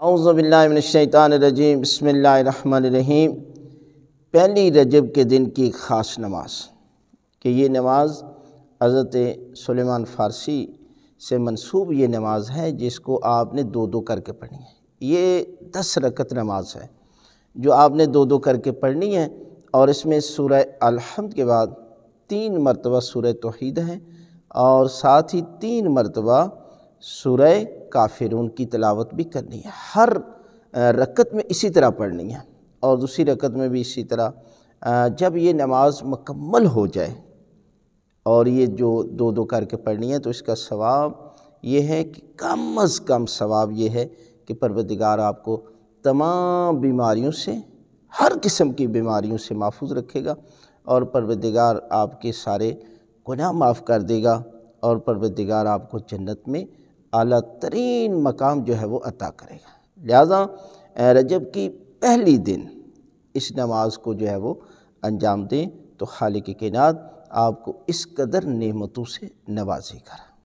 اعوذ باللہ من الشیطان الرجیم، بسم اللہ الرحمن الرحیم۔ پہلی رجب کے دن کی خاص نماز کہ یہ نماز حضرت سلیمان فارسی سے منسوب یہ نماز ہے جس کو آپ نے دو کر کے پڑھنی ہے۔ یہ 10 رکعت نماز ہے جو آپ نے دو کر کے پڑھنی ہے، اور اس میں سورہ الحمد کے بعد 3 مرتبہ سورہ توحید ہے اور ساتھ ہی 3 مرتبہ سورہ کافرون کی تلاوت بھی کرنی ہے۔ ہر رکعت میں اسی طرح پڑھنی ہے اور دوسری رکعت میں بھی اسی طرح۔ جب یہ نماز مکمل ہو جائے اور یہ جو دو کر کے پڑھنی ہے تو اس کا ثواب یہ ہے کہ کم از کم ثواب یہ ہے کہ پروردگار آپ کو تمام بیماریوں سے، ہر قسم کی بیماریوں سے محفوظ رکھے گا، اور پروردگار آپ کے سارے گناہ معاف کر دے گا، اور پروردگار آپ کو جنت میں اعلیٰ ترین مقام جو ہے وہ عطا کرے گا۔ لہٰذا رجب کی پہلی دن اس نماز کو جو ہے وہ انجام دیں تو خالق کائنات آپ کو اس قدر نعمتوں سے نوازے گا۔